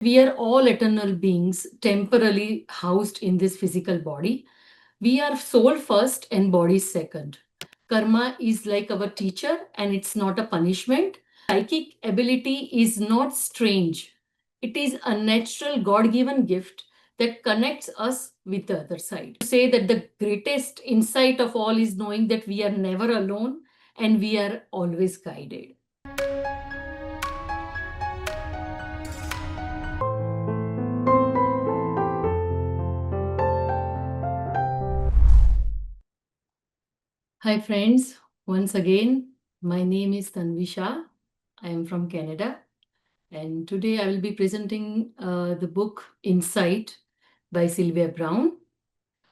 We are all eternal beings, temporarily housed in this physical body. We are soul first and body second. Karma is like our teacher and it's not a punishment. Psychic ability is not strange, it is a natural God given gift that connects us with the other side. To say that the greatest insight of all is knowing that we are never alone and we are always guided. Hi, friends. Once again, my name is Tanvi Shah. I am from Canada. And today I will be presenting the book Insight by Sylvia Browne.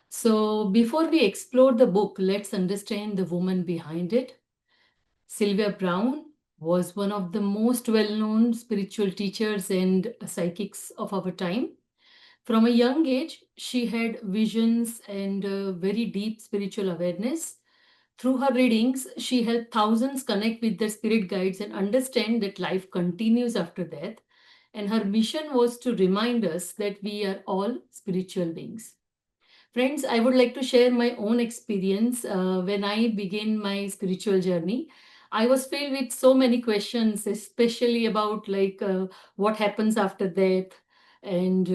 So, before we explore the book, let's understand the woman behind it. Sylvia Browne was one of the most well known spiritual teachers and psychics of our time. From a young age, she had visions and very deep spiritual awareness. Through her readings, she helped thousands connect with their spirit guides and understand that life continues after death. And her mission was to remind us that we are all spiritual beings. Friends, I would like to share my own experience. When I began my spiritual journey, I was filled with so many questions, especially about what happens after death, and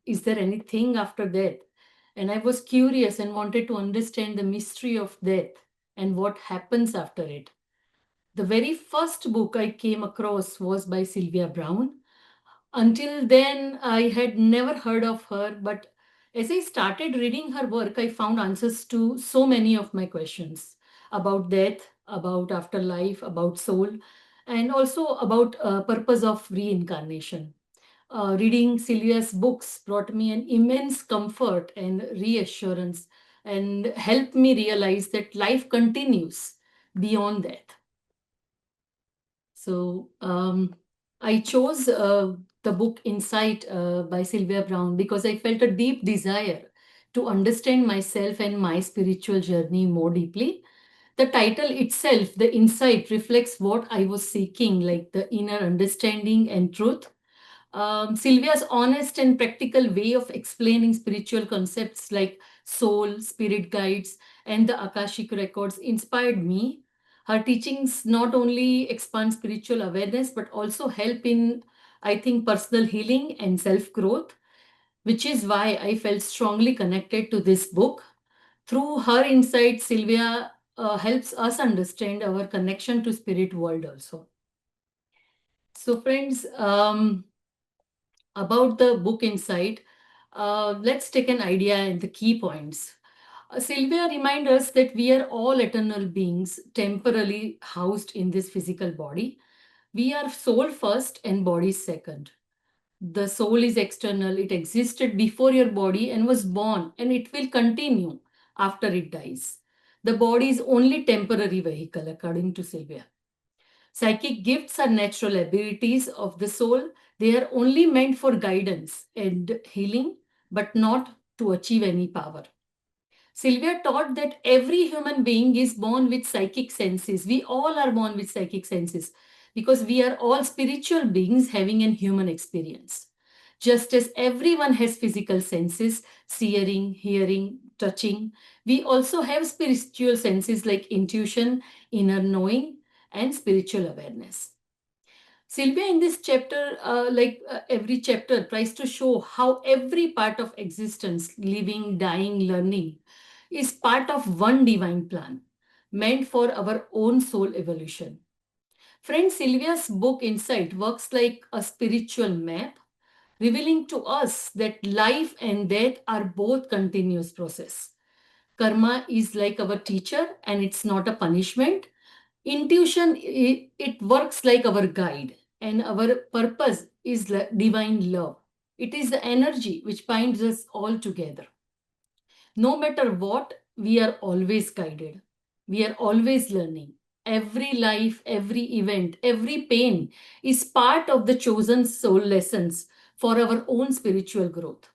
is there anything after death? And I was curious and wanted to understand the mystery of death and what happens after it. The very first book I came across was by Sylvia Browne. Until then, I had never heard of her, but as I started reading her work, I found answers to so many of my questions about death, about afterlife, about soul, and also about purpose of reincarnation. Reading Sylvia's books brought me an immense comfort and reassurance and helped me realize that life continues beyond death. So I chose the book Insight by Sylvia Browne because I felt a deep desire to understand myself and my spiritual journey more deeply. The title itself, The Insight, reflects what I was seeking, like the inner understanding and truth. Sylvia's honest and practical way of explaining spiritual concepts like soul, spirit guides, and the Akashic records inspired me. Her teachings not only expand spiritual awareness but also help in, I think, personal healing and self growth, which is why I felt strongly connected to this book. Through her insight, Sylvia helps us understand our connection to spirit world also. So, friends, about the book Insight, let's take an idea and the key points. Sylvia reminds us that we are all eternal beings temporarily housed in this physical body. We are soul first and body second. The soul is external, it existed before your body and was born, and it will continue after it dies. The body is only temporary vehicle, according to Sylvia. Psychic gifts are natural abilities of the soul. They are only meant for guidance and healing, but not to achieve any power. Sylvia taught that every human being is born with psychic senses. We all are born with psychic senses because we are all spiritual beings having a human experience. Just as everyone has physical senses, seeing, hearing, touching, we also have spiritual senses like intuition, inner knowing, and spiritual awareness. Sylvia, in this chapter, every chapter, tries to show how every part of existence, living, dying, learning, is part of one divine plan meant for our own soul evolution. Friend, Sylvia's book Insight works like a spiritual map, revealing to us that life and death are both continuous process. Karma is like our teacher and it's not a punishment. Intuition, it works like our guide, and our purpose is divine love. It is the energy which binds us all together. No matter what, we are always guided. We are always learning. Every life, every event, every pain is part of the chosen soul lessons for our own spiritual growth.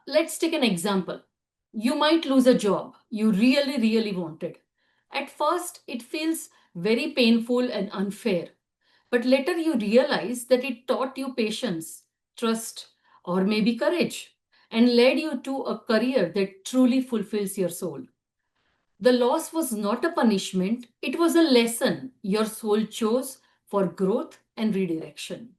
Let's take an example. You might lose a job you really, really wanted. At first, it feels very painful and unfair. but later you realize that it taught you patience, trust, or maybe courage, and led you to a career that truly fulfills your soul. The loss was not a punishment, it was a lesson your soul chose for growth and redirection.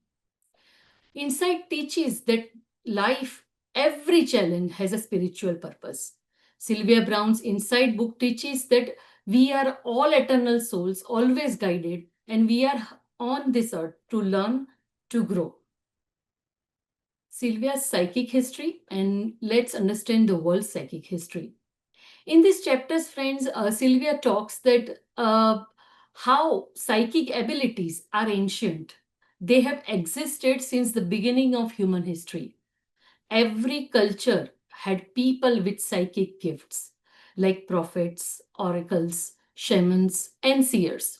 Insight teaches that life, every challenge has a spiritual purpose. Sylvia Browne's Insight book teaches that we are all eternal souls, always guided, and we are on this earth to learn, to grow. Sylvia's psychic history, and let's understand the world's psychic history. In these chapters, friends, Sylvia talks that how psychic abilities are ancient. They have existed since the beginning of human history. Every culture had people with psychic gifts, like prophets, oracles, shamans, and seers.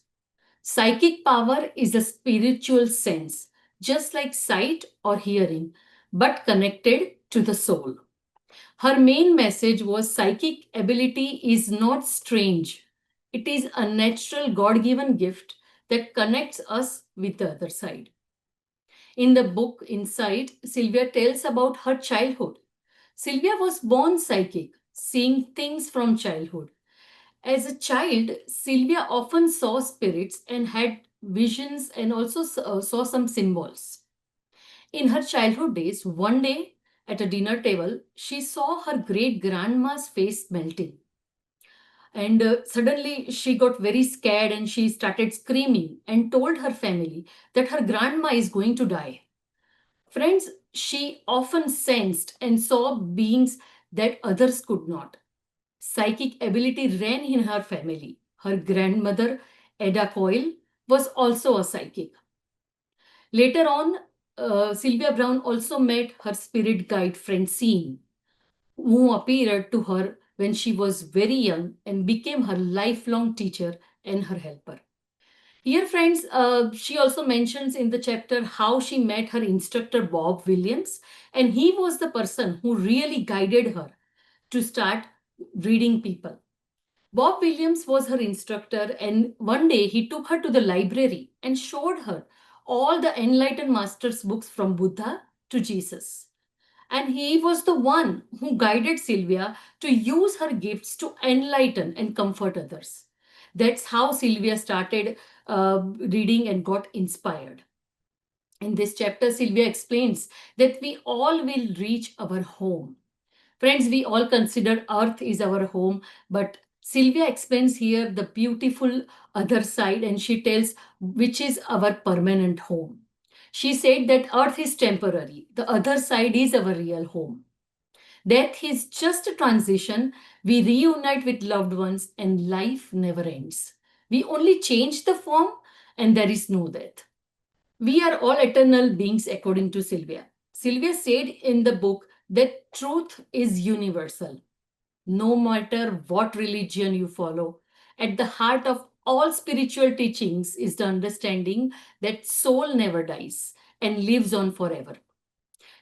Psychic power is a spiritual sense, just like sight or hearing, but connected to the soul. Her main message was psychic ability is not strange. It is a natural God given gift that connects us with the other side. In the book Insight, Sylvia tells about her childhood. Sylvia was born psychic, seeing things from childhood. As a child, Sylvia often saw spirits and had visions and also saw some symbols. In her childhood days, one day at a dinner table, she saw her great grandma's face melting. And suddenly she got very scared and she started screaming and told her family that her grandma is going to die. Friends, she often sensed and saw beings that others could not. Psychic ability ran in her family. Her grandmother, Ada Coyle, was also a psychic. Later on, Sylvia Browne also met her spirit guide Francine, who appeared to her when she was very young and became her lifelong teacher and her helper. Here, friends, she also mentions in the chapter how she met her instructor Bob Williams, and he was the person who really guided her to start reading people. Bob Williams was her instructor, and one day he took her to the library and showed her all the enlightened masters' books from Buddha to Jesus. And he was the one who guided Sylvia to use her gifts to enlighten and comfort others. That's how Sylvia started reading and got inspired. In this chapter, Sylvia explains that we all will reach our home. Friends, we all consider Earth is our home, but Sylvia explains here the beautiful other side and she tells which is our permanent home. She said that Earth is temporary, the other side is our real home. Death is just a transition. We reunite with loved ones and life never ends. We only change the form and there is no death. We are all eternal beings according to Sylvia. Sylvia said in the book that truth is universal. No matter what religion you follow, at the heart of all spiritual teachings is the understanding that soul never dies and lives on forever.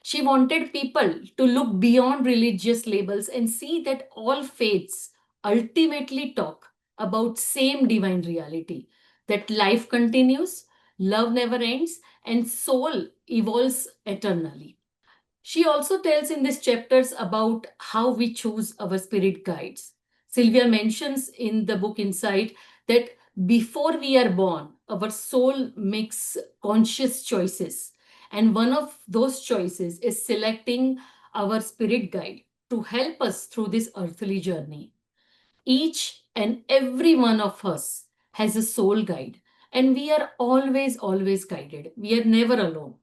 She wanted people to look beyond religious labels and see that all faiths ultimately talk about same divine reality, that life continues, love never ends, and soul evolves eternally. She also tells in these chapters about how we choose our spirit guides. Sylvia mentions in the book Insight that before we are born, our soul makes conscious choices. And one of those choices is selecting our spirit guide to help us through this earthly journey. Each and every one of us has a soul guide, and we are always, always guided. We are never alone.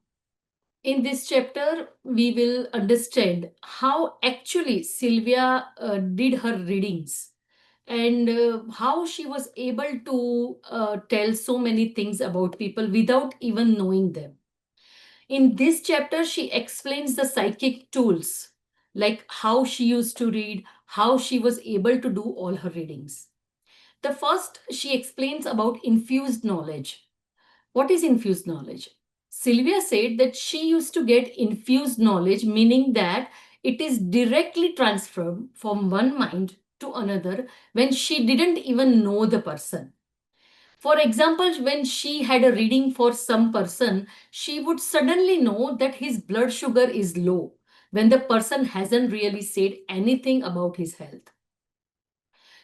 In this chapter, we will understand how actually Sylvia did her readings and how she was able to tell so many things about people without even knowing them. In this chapter, she explains the psychic tools, like how she used to read, how she was able to do all her readings. The first, she explains about infused knowledge. What is infused knowledge? Sylvia said that she used to get infused knowledge, meaning that it is directly transferred from one mind to another when she didn't even know the person. For example, when she had a reading for some person, she would suddenly know that his blood sugar is low when the person hasn't really said anything about his health.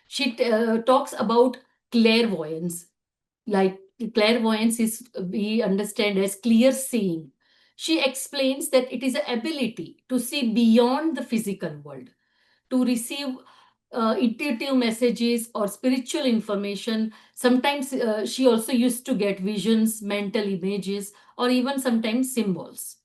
She talks about clairvoyance. Like clairvoyance is, we understand as clear seeing. She explains that it is an ability to see beyond the physical world, to receive intuitive messages or spiritual information. Sometimes she also used to get visions, mental images, or even sometimes symbols.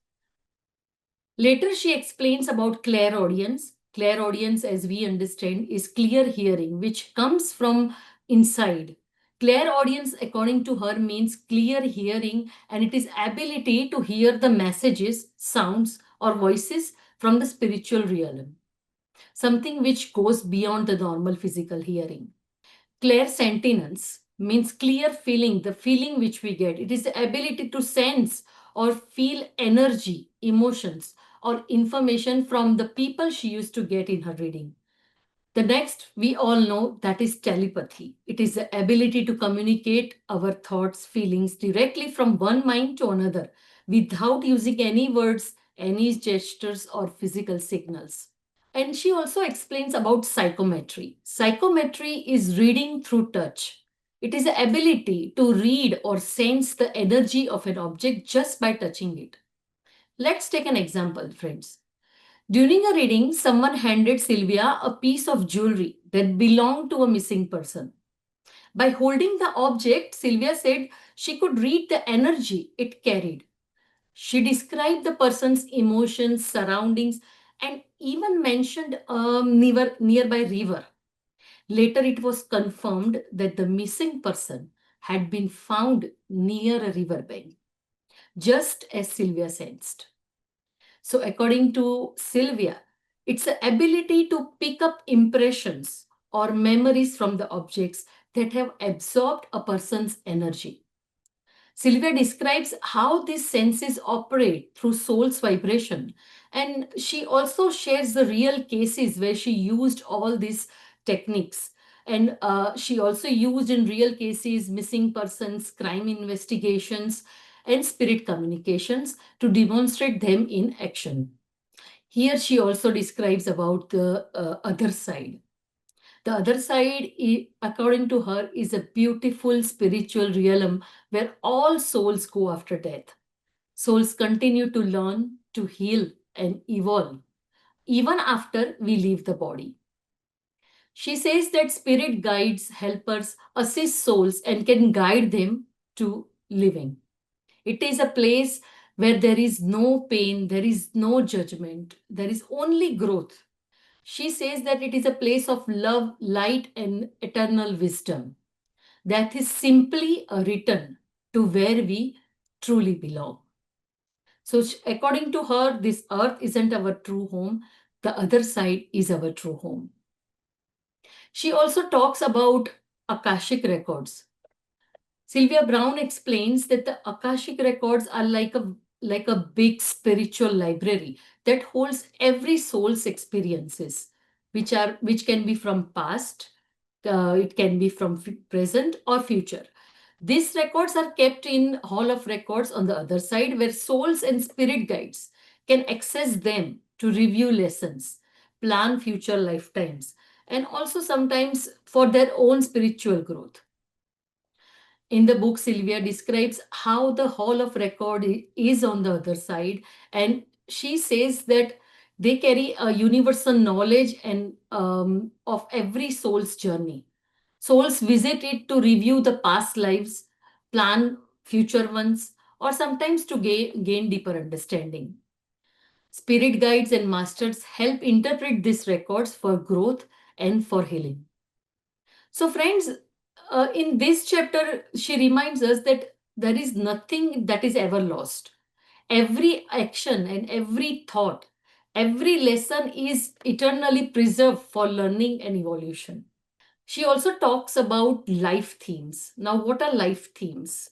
Later, she explains about clairaudience. Clairaudience, as we understand, is clear hearing, which comes from inside. Clairaudience, according to her, means clear hearing, and it is ability to hear the messages, sounds, or voices from the spiritual realm, something which goes beyond the normal physical hearing. Clairsentience means clear feeling, the feeling which we get. It is the ability to sense or feel energy, emotions, or information from the people she used to get in her reading. The next, we all know, that is telepathy. It is the ability to communicate our thoughts, feelings directly from one mind to another without using any words, any gestures, or physical signals. And she also explains about psychometry. Psychometry is reading through touch. It is the ability to read or sense the energy of an object just by touching it. Let's take an example, friends. During a reading, someone handed Sylvia a piece of jewelry that belonged to a missing person. By holding the object, Sylvia said she could read the energy it carried. She described the person's emotions, surroundings, and even mentioned a nearby river. Later, it was confirmed that the missing person had been found near a riverbank, just as Sylvia sensed. So, according to Sylvia, it's the ability to pick up impressions or memories from the objects that have absorbed a person's energy. Sylvia describes how these senses operate through soul's vibration. And she also shares the real cases where she used all these techniques. And she also used in real cases missing persons, crime investigations, and spirit communications to demonstrate them in action. Here she also describes about the other side. The other side, according to her, is a beautiful spiritual realm where all souls go after death. Souls continue to learn, to heal, and evolve, even after we leave the body. She says that spirit guides, helpers assist souls and can guide them to living. It is a place where there is no pain, there is no judgment, there is only growth. She says that it is a place of love, light, and eternal wisdom. That is simply a return to where we truly belong. So, according to her, this earth isn't our true home, the other side is our true home. She also talks about Akashic records. Sylvia Browne explains that the Akashic records are like a big spiritual library that holds every soul's experiences, which can be from past, it can be from present or future. These records are kept in Hall of Records on the other side, where souls and spirit guides can access them to review lessons, plan future lifetimes, and also sometimes for their own spiritual growth. In the book, Sylvia describes how the Hall of Record is on the other side, and she says that they carry a universal knowledge and of every soul's journey. Souls visit it to review the past lives, plan future ones, or sometimes to gain deeper understanding. Spirit guides and masters help interpret these records for growth and for healing. So, friends, in this chapter, she reminds us that there is nothing that is ever lost. Every action and every thought, every lesson is eternally preserved for learning and evolution. She also talks about life themes. Now, what are life themes?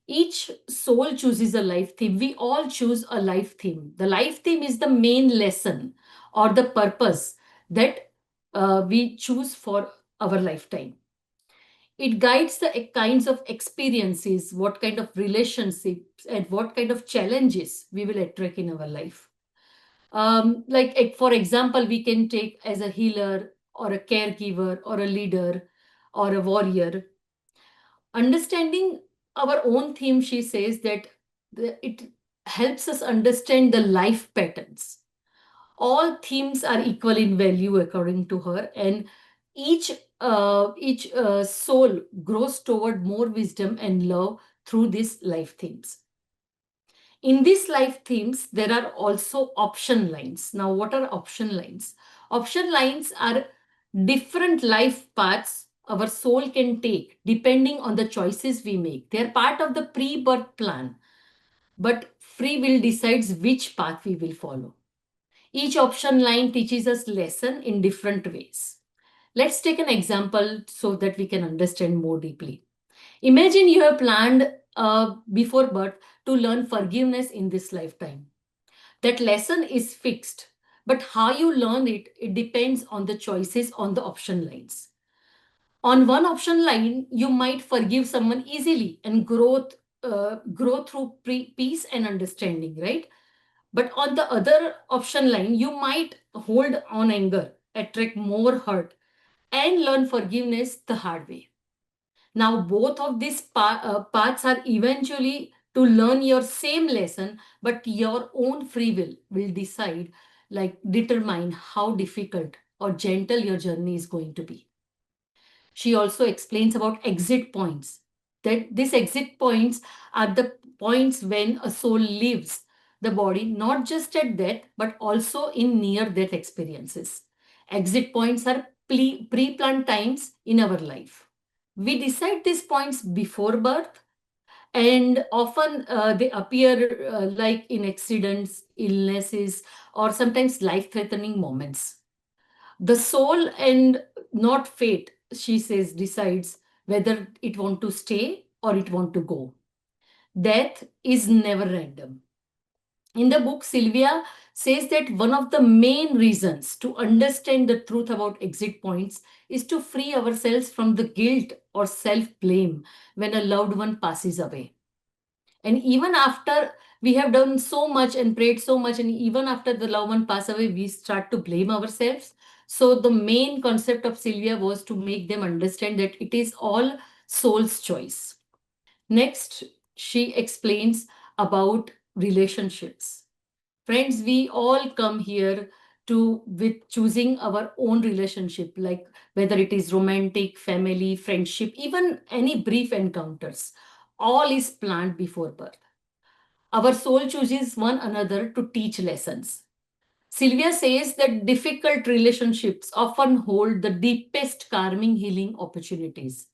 Each soul chooses a life theme. We all choose a life theme. The life theme is the main lesson or the purpose that we choose for our lifetime. It guides the kinds of experiences, what kind of relationships, and what kind of challenges we will attract in our life. For example, we can take as a healer or a caregiver or a leader or a warrior. Understanding our own theme, she says that it helps us understand the life patterns. All themes are equal in value according to her, and each soul grows toward more wisdom and love through these life themes. In these life themes, there are also option lines. Now, what are option lines? Option lines are different life paths our soul can take depending on the choices we make. They are part of the pre-birth plan, but free will decides which path we will follow. Each option line teaches us lesson in different ways. Let's take an example so that we can understand more deeply. Imagine you have planned before birth to learn forgiveness in this lifetime. That lesson is fixed, but how you learn it, it depends on the choices on the option lines. On one option line, you might forgive someone easily and grow through peace and understanding, right? But on the other option line, you might hold on anger, attract more hurt, and learn forgiveness the hard way. Now, both of these paths are eventually to learn your same lesson, but your own free will decide, determine how difficult or gentle your journey is going to be. She also explains about exit points. That these exit points are the points when a soul leaves the body, not just at death, but also in near death experiences. Exit points are pre planned times in our life. We decide these points before birth, and often they appear like in accidents, illnesses, or sometimes life threatening moments. The soul and not fate, she says, decides whether it want to stay or it want to go. Death is never random. In the book, Sylvia says that one of the main reasons to understand the truth about exit points is to free ourselves from the guilt or self blame when a loved one passes away. And even after we have done so much and prayed so much, and even after the loved one pass away, we start to blame ourselves. So the main concept of Sylvia was to make them understand that it is all soul's choice. Next, she explains about relationships. Friends, we all come here to with choosing our own relationship, like whether it is romantic, family, friendship, even any brief encounters. All is planned before birth. Our soul chooses one another to teach lessons. Sylvia says that difficult relationships often hold the deepest karmic healing opportunities.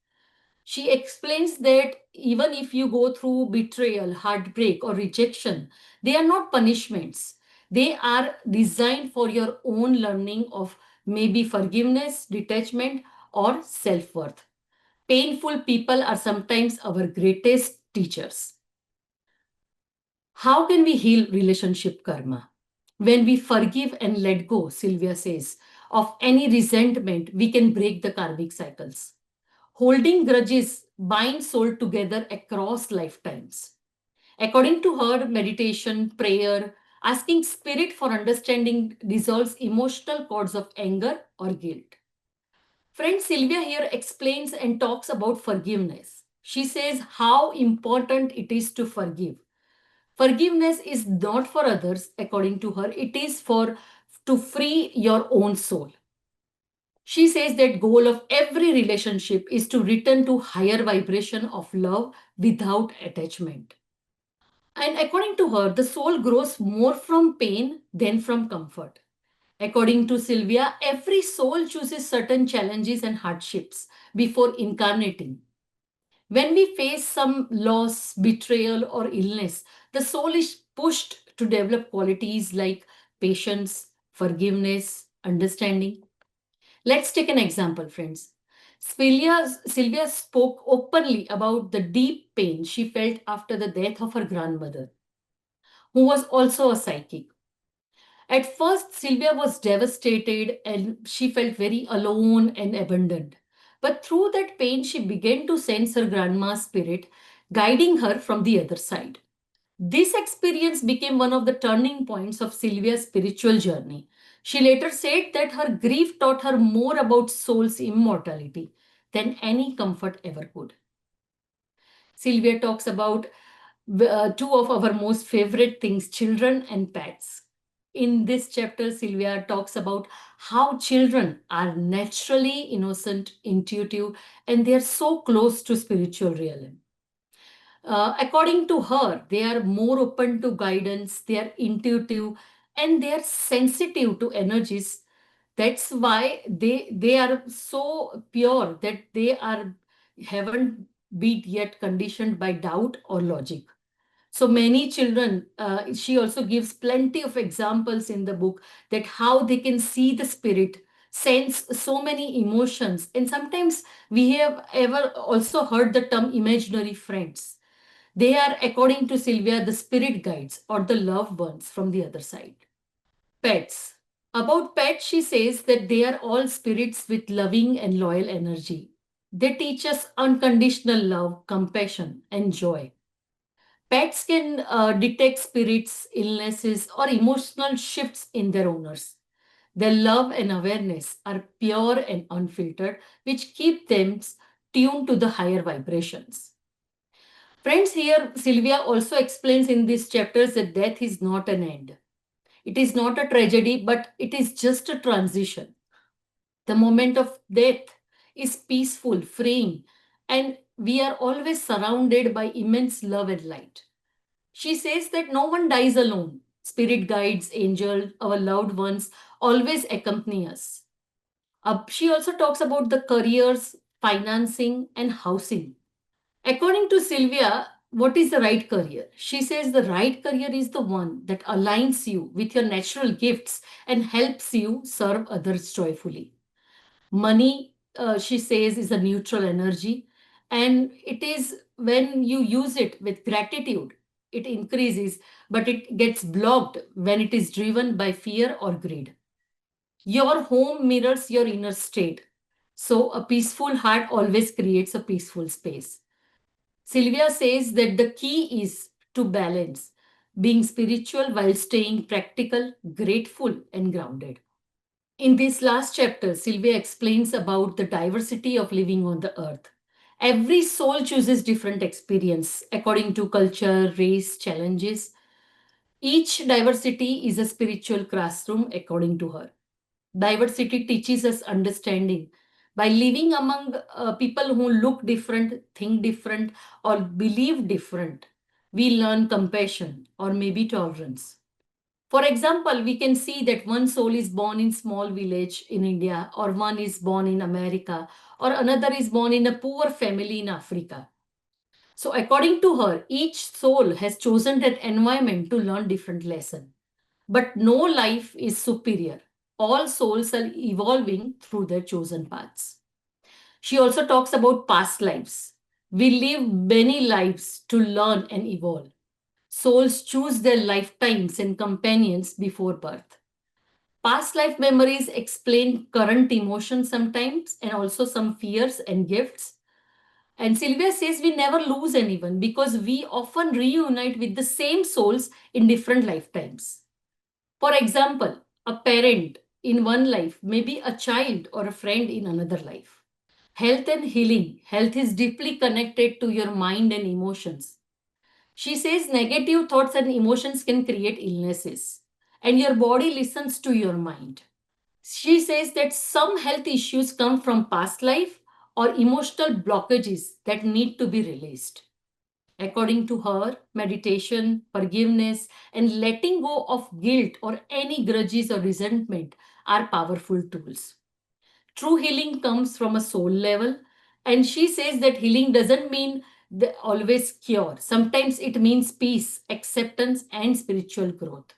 She explains that even if you go through betrayal, heartbreak, or rejection, they are not punishments. They are designed for your own learning of maybe forgiveness, detachment, or self worth. Painful people are sometimes our greatest teachers. How can we heal relationship karma? When we forgive and let go, Sylvia says, of any resentment, we can break the karmic cycles. Holding grudges binds soul together across lifetimes. According to her, meditation, prayer, asking spirit for understanding dissolves emotional cords of anger or guilt. Friend Sylvia here explains and talks about forgiveness. She says how important it is to forgive. Forgiveness is not for others, according to her, it is for to free your own soul. She says that goal of every relationship is to return to higher vibration of love without attachment. And according to her, the soul grows more from pain than from comfort. According to Sylvia, every soul chooses certain challenges and hardships before incarnating. When we face some loss, betrayal, or illness, the soul is pushed to develop qualities like patience, forgiveness, understanding. Let's take an example, friends. Sylvia spoke openly about the deep pain she felt after the death of her grandmother, who was also a psychic. At first, Sylvia was devastated and she felt very alone and abandoned. But through that pain, she began to sense her grandma's spirit guiding her from the other side. This experience became one of the turning points of Sylvia's spiritual journey. She later said that her grief taught her more about soul's immortality than any comfort ever could. Sylvia talks about two of our most favorite things, children and pets. In this chapter, Sylvia talks about how children are naturally innocent, intuitive, and they are so close to spiritual realm. According to her, they are more open to guidance, they are intuitive, and they are sensitive to energies. That's why they are so pure that they are haven't been yet conditioned by doubt or logic. So many children, she also gives plenty of examples in the book that how they can see the spirit, sense so many emotions. And sometimes we have ever also heard the term imaginary friends. They are, according to Sylvia, the spirit guides or the loved ones from the other side. Pets. About pets, she says that they are all spirits with loving and loyal energy. They teach us unconditional love, compassion, and joy. Pets can detect spirits, illnesses, or emotional shifts in their owners. Their love and awareness are pure and unfiltered, which keep them tuned to the higher vibrations. Friends, here Sylvia also explains in these chapters that death is not an end. It is not a tragedy, but it is just a transition. The moment of death is peaceful, freeing, and we are always surrounded by immense love and light. She says that no one dies alone. Spirit guides, angels, our loved ones always accompany us. She also talks about the careers, financing, and housing. According to Sylvia, what is the right career? She says the right career is the one that aligns you with your natural gifts and helps you serve others joyfully. Money, she says, is a neutral energy, and it is when you use it with gratitude, it increases, but it gets blocked when it is driven by fear or greed. Your home mirrors your inner state. So, a peaceful heart always creates a peaceful space. Sylvia says that the key is to balance being spiritual while staying practical, grateful, and grounded. In this last chapter, Sylvia explains about the diversity of living on the earth. Every soul chooses different experience according to culture, race, challenges. Each diversity is a spiritual classroom according to her. Diversity teaches us understanding. By living among people who look different, think different, or believe different, we learn compassion or maybe tolerance. For example, we can see that one soul is born in small village in India, or one is born in America, or another is born in a poor family in Africa. So according to her, each soul has chosen that environment to learn different lesson. But no life is superior. All souls are evolving through their chosen paths. She also talks about past lives. We live many lives to learn and evolve. Souls choose their lifetimes and companions before birth. Past life memories explain current emotions sometimes and also some fears and gifts. And Sylvia says we never lose anyone because we often reunite with the same souls in different lifetimes. For example, a parent in one life may be a child or a friend in another life. Health and healing. Health is deeply connected to your mind and emotions. She says negative thoughts and emotions can create illnesses, and your body listens to your mind. She says that some health issues come from past life or emotional blockages that need to be released. According to her, meditation, forgiveness, and letting go of guilt or any grudges or resentment are powerful tools. True healing comes from a soul level, and she says that healing doesn't mean always cure. Sometimes it means peace, acceptance, and spiritual growth.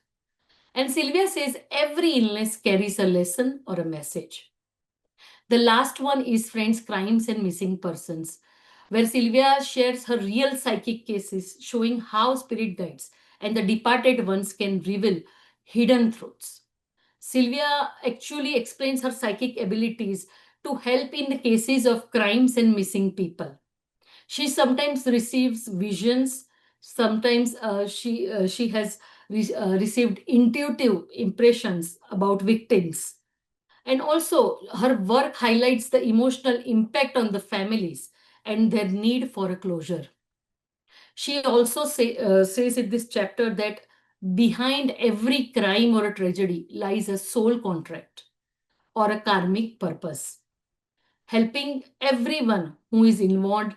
And Sylvia says every illness carries a lesson or a message. The last one is Friends, Crimes, and Missing Persons, where Sylvia shares her real psychic cases showing how spirit guides and the departed ones can reveal hidden truths. Sylvia actually explains her psychic abilities to help in the cases of crimes and missing people. She sometimes receives visions. Sometimes she has received intuitive impressions about victims. And also, her work highlights the emotional impact on the families and their need for a closure. She also says in this chapter that behind every crime or a tragedy lies a soul contract or a karmic purpose, helping everyone who is involved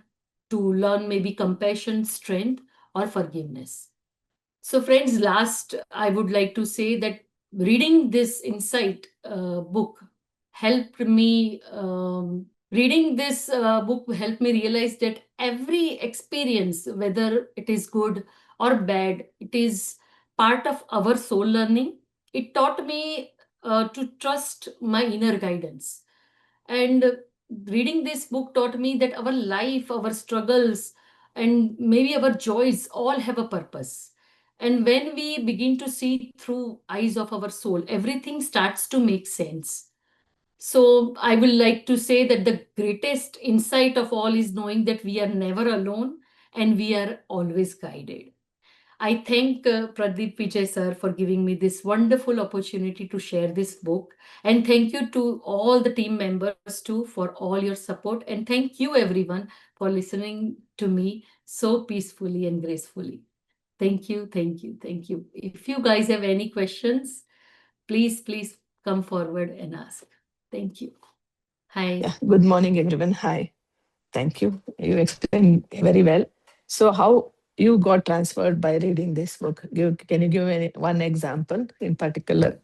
to learn maybe compassion, strength, or forgiveness. So, friends, last I would like to say that reading this insight book helped me. Reading this book helped me realize that every experience, whether it is good or bad, it is part of our soul learning. It taught me to trust my inner guidance. And reading this book taught me that our life, our struggles, and maybe our joys all have a purpose. And when we begin to see through eyes of our soul, everything starts to make sense. So I will like to say that the greatest insight of all is knowing that we are never alone and we are always guided. I thank Pradeep Vijay sir for giving me this wonderful opportunity to share this book. And thank you to all the team members too for all your support. And thank you everyone for listening to me so peacefully and gracefully. Thank you, thank you, thank you. If you guys have any questions, please come forward and ask. Thank you. Hi. Yeah, good morning, everyone. Hi. Thank you. You explained very well. So, how you got transferred by reading this book? Can you give one example in particular?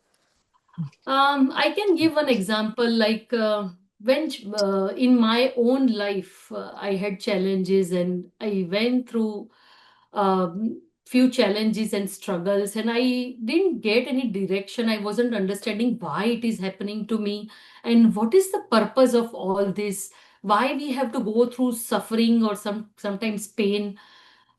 I can give one example like when in my own life I had challenges and I went through few challenges and struggles and I didn't get any direction. I wasn't understanding why it is happening to me and what is the purpose of all this. Why we have to go through suffering or sometimes pain,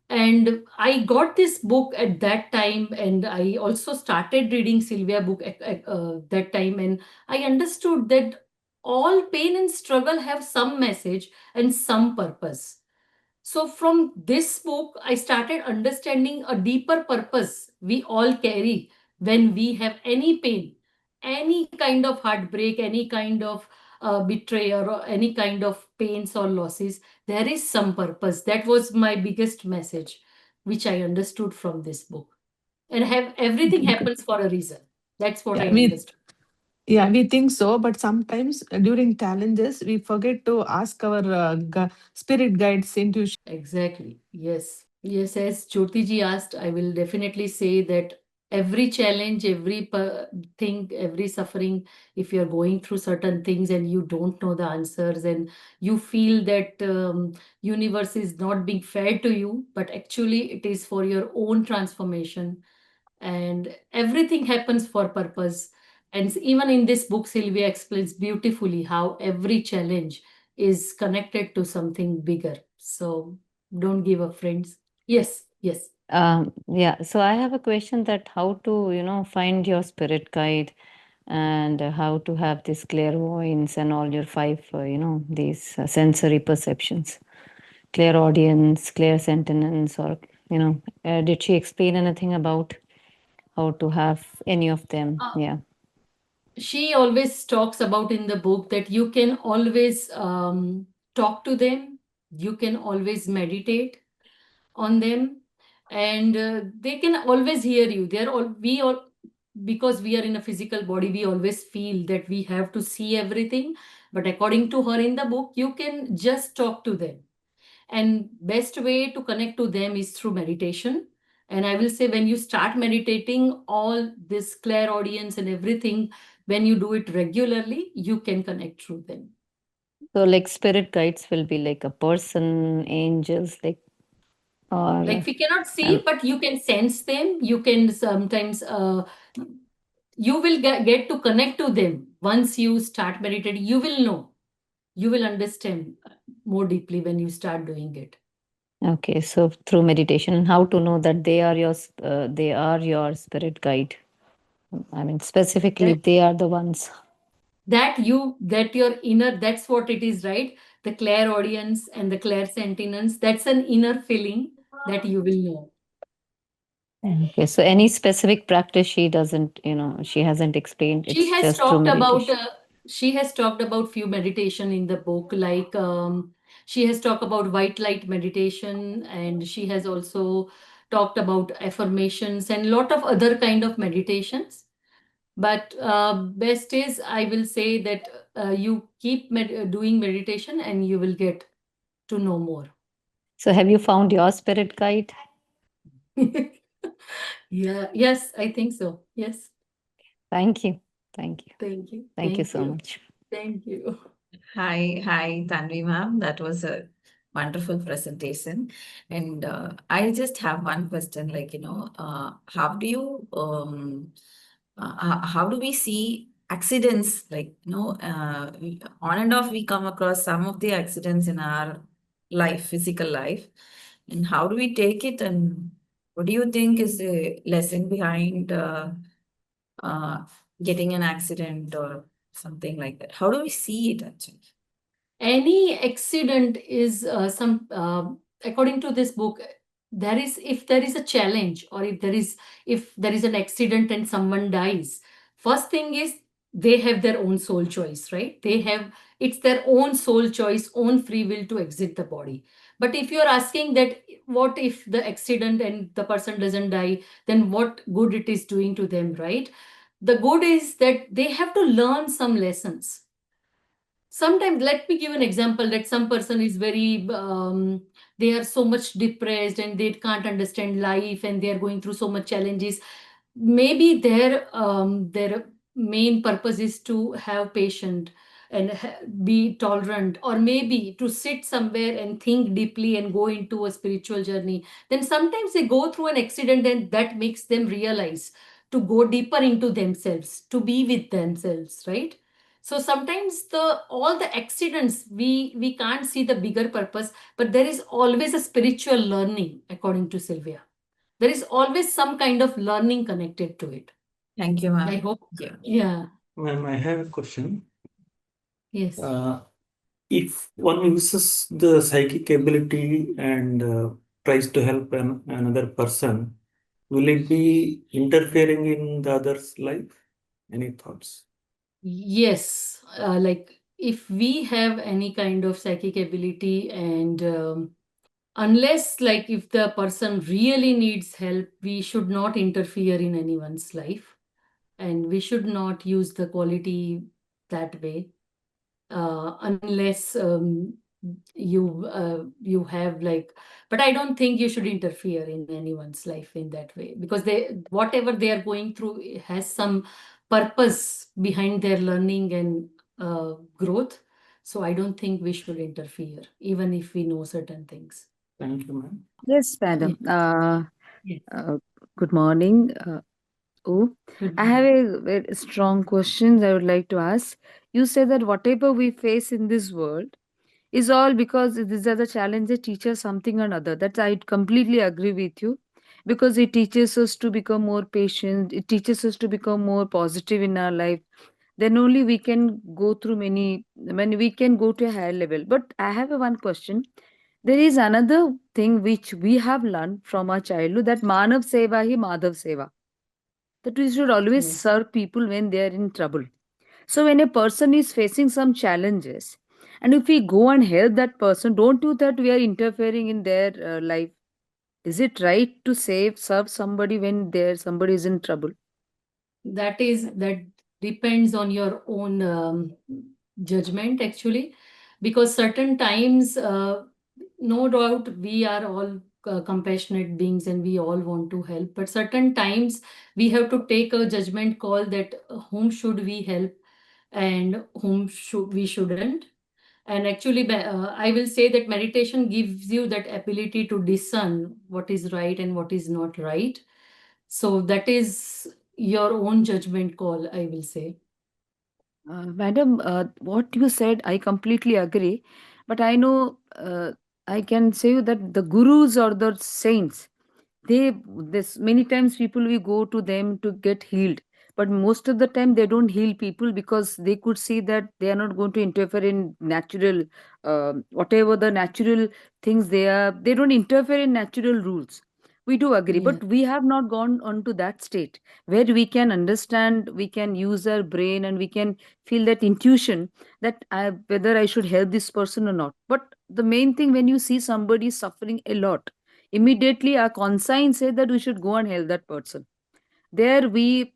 and I got this book at that time, and I also started reading Sylvia book at that time, and I understood that all pain and struggle have some message and some purpose. So from this book, I started understanding a deeper purpose we all carry when we have any pain, any kind of heartbreak, any kind of betrayal, or any kind of pains or losses. There is some purpose. That was my biggest message, which I understood from this book. And have everything Good. happens for a reason. That's what Yeah, I understood. we think so, but sometimes during challenges we forget to ask our spirit guides, intuition. Exactly. Yes. Yes. As Jyoti ji asked, I will definitely say that every challenge, thing, every suffering, if you're going through certain things and you don't know the answers and you feel that universe is not being fair to you, but actually it is for your own transformation, and everything happens for purpose. And even in this book, Sylvia explains beautifully how every challenge is connected to something bigger. So don't give up, friends. Yes, yes. Yeah, so I have a question that how to, find your spirit guide and how to have this clairvoyance and all your five, these sensory perceptions, clairaudience, clairsentience, or, did she explain anything about how to have any of them? Uh, Yeah. she always talks about in the book that you can always talk to them, you can always meditate on them, and they can always hear you. They're all we all Because we are in a physical body, we always feel that we have to see everything, but according to her in the book, you can just talk to them, and best way to connect to them is through meditation. And I will say, when you start meditating, all this clairaudience and everything, when you do it regularly, you can connect through them. So, like, spirit guides will be like a person, angels, like, or Like, we cannot um, see, but you can sense them. You can sometimes you will get to connect to them. Once you start meditating, you will know, you will understand more deeply when you start doing it. okay, so through meditation, and how to know that they are your spirit guide. I mean, specifically, That they are the ones. that your inner, that's what it is, right? The clairaudience and the clairsentience, that's an inner feeling that you will know. Okay, so any specific practice she doesn't, she hasn't explained. She It's has just through talked about meditation. few meditation in the book, like she has talked about white light meditation, and she has also talked about affirmations and lot of other kind of meditations. But best is, I will say that you keep doing meditation and you will get to know more. So have you found your spirit guide? Yeah, yes, I think so. Yes. Thank you. Thank you. Thank you. Thank you Thank so you. much. Thank you. Hi, Tanvi ma'am. That was a wonderful presentation. And I just have one question, like, how do you, how do we see accidents? Like, on and off, we come across some of the accidents in our life, physical life. And how do we take it? And what do you think is the lesson behind uh, getting an accident or something like that? How do we see it actually? Any accident is some according to this book, there is, if there is a challenge, or if there is an accident and someone dies, first thing is they have their own soul choice, right? It's their own soul choice, own free will to exit the body. But if you're asking that what if the accident and the person doesn't die, then what good it is doing to them, right? The good is that they have to learn some lessons. Sometimes, let me give an example, that some person is very they are so much depressed and they can't understand life and they are going through so much challenges. Maybe their main purpose is to have patient and be tolerant, or maybe to sit somewhere and think deeply and go into a spiritual journey. Then sometimes they go through an accident and that makes them realize to go deeper into themselves, to be with themselves, right? So sometimes the all the accidents, we can't see the bigger purpose, but there is always a spiritual learning, according to Sylvia. There is always some kind of learning connected to it. Thank you, I ma'am. hope. Yeah. Yeah. Ma'am, I have a question. Yes. If one uses the psychic ability and tries to help another person, will it be interfering in the other's life? Any thoughts? Yes. Like if we have any kind of psychic ability, and unless, like, if the person really needs help, we should not interfere in anyone's life, and we should not use the quality that way, unless you have, like, but I don't think you should interfere in anyone's life in that way, because they, whatever they are going through, has some purpose behind their learning and growth. So I don't think we should interfere, even if we know certain things. Thank you, ma'am. Yes, Yeah. madam. Yes. Good morning. Oh, Good I have morning. a very strong question I would like to ask. You said that whatever we face in this world is all because these are the challenges teach us something or another. That I completely agree with you, because it teaches us to become more patient. It teaches us to become more positive in our life. Then only we can go through many. When we can go to a higher level. But I have a one question. There is another thing which we have learned from our childhood, that Manav Seva hi Madhav Seva, that we should always Yes. serve people when they are in trouble. So when a person is facing some challenges, and if we go and help that person, don't you that we are interfering in their life? Is it right to serve somebody when there somebody is in trouble? That depends on your own judgment, actually, because certain times, no doubt we are all compassionate beings and we all want to help, but certain times we have to take a judgment call, that whom should we help and whom should we shouldn't. And actually, I will say that meditation gives you that ability to discern what is right and what is not right. So that is your own judgment call, I will say. Madam, what you said, I completely agree. But I know, I can say you that the gurus or the saints, they, this many times people we go to them to get healed, but most of the time they don't heal people because they could see that they are not going to interfere in natural, whatever the natural things they don't interfere in natural rules. We do agree, Yeah. but we have not gone on to that state where we can understand, we can use our brain, and we can feel that intuition that whether I should help this person or not. But the main thing, when you see somebody suffering a lot, immediately our conscience says that we should go and help that person. There we,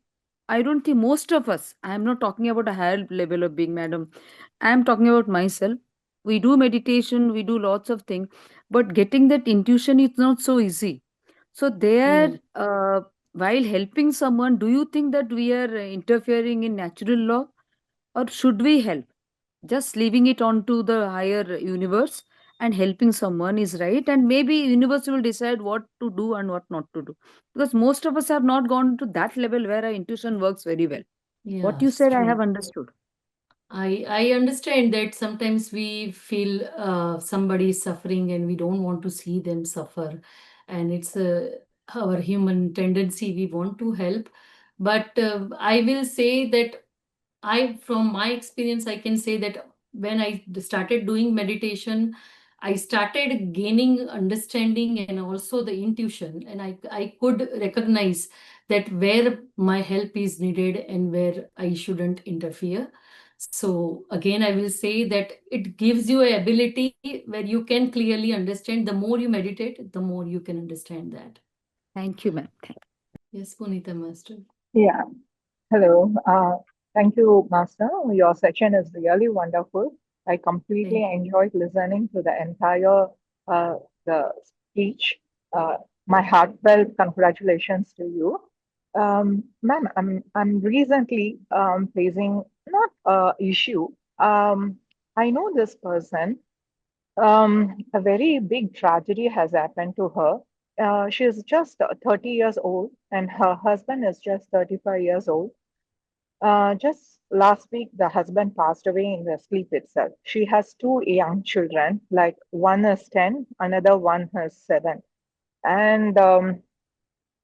I don't think most of us, I am not talking about a higher level of being, madam. I am talking about myself. We do meditation, we do lots of things, but getting that intuition is not so easy. So there, Yeah. while helping someone, do you think that we are interfering in natural law, or should we help? Just leaving it on to the higher universe and helping someone is right, and maybe universe will decide what to do and what not to do, because most of us have not gone to that level where our intuition works very well. What Yeah, you it's said, I true. have understood. I understand that sometimes we feel somebody is suffering and we don't want to see them suffer, and it's our human tendency. We want to help, but I will say that from my experience, I can say that when I started doing meditation, I started gaining understanding and also the intuition, and I could recognize that where my help is needed and where I shouldn't interfere. So again, I will say that it gives you a ability where you can clearly understand. The more you meditate, the more you can understand that. Thank you, ma'am. Yes, Punita Master. Yeah. Hello. Thank you, Master. Your session is really wonderful. I completely Thank you. enjoyed listening to the entire the speech. Uh, my heartfelt congratulations to you, ma'am. I'm recently facing not a issue. I know this person. A very big tragedy has happened to her. She is just 30 years old, and her husband is just 35 years old. Just last week, the husband passed away in the sleep itself. She has two young children, like one is 10, another one is 7. And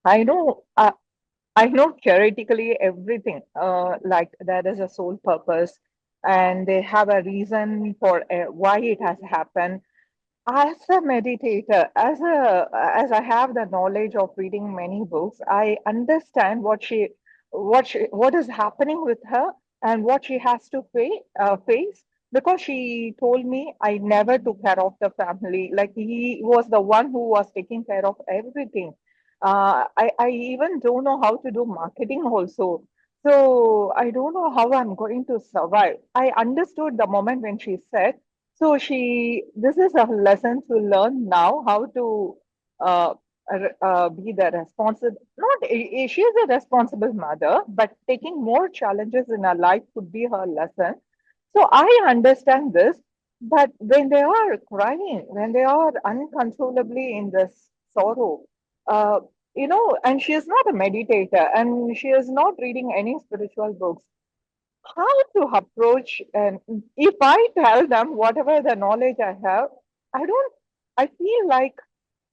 I know, I know theoretically everything, like there is a sole purpose and they have a reason for why it has happened. As a meditator, as I have the knowledge of reading many books, I understand what is happening with her and what she has to face, because she told me I never took care of the family. Like he was the one who was taking care of everything. I even don't know how to do marketing also. So I don't know how I'm going to survive. I understood the moment when she said, so this is a lesson to learn now how to uh, be the responsible, not, she is a responsible mother, but taking more challenges in her life could be her lesson. So I understand this, but when they are crying, when they are uncontrollably in this sorrow, uh, and she is not a meditator and she is not reading any spiritual books, how to approach, and if I tell them whatever the knowledge I have, I don't, I feel like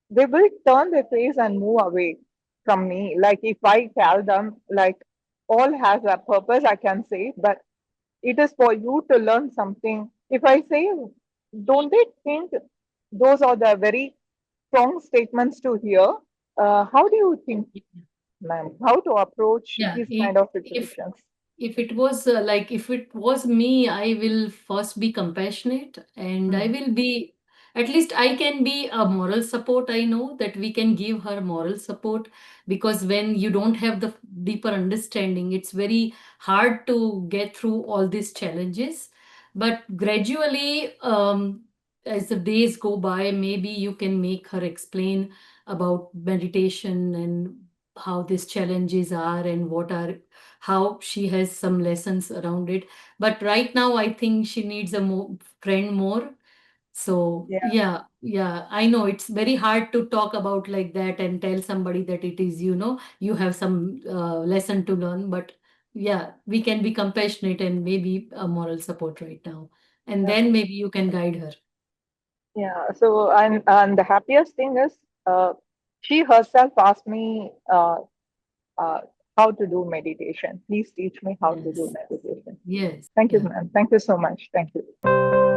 they will turn their face and move away from me. Like if I tell them like all has a purpose, I can say, but it is for you to learn something. If I say, don't they think those are the very strong statements to hear? How do you think, ma'am, how to approach Yeah, these kind of if situations? it was if it was me, I will first be compassionate, and I Mm. will be, at least I can be a moral support. I know that we can give her moral support, because when you don't have the deeper understanding, it's very hard to get through all these challenges. But gradually, as the days go by, maybe you can make her explain about meditation and how these challenges are and what are, how she has some lessons around it. But right now I think she needs a friend more. So Yeah. yeah, I know it's very hard to talk about like that and tell somebody that it is, you have some lesson to learn. But yeah, we can be compassionate and maybe a moral support right now, and Yeah. then maybe you can guide her. Yeah. So, and the happiest thing is, she herself asked me, uh, how to do meditation. Please teach me how to do Yes. meditation. Yes. Thank you, Yeah. ma'am. Thank you so much. Thank you.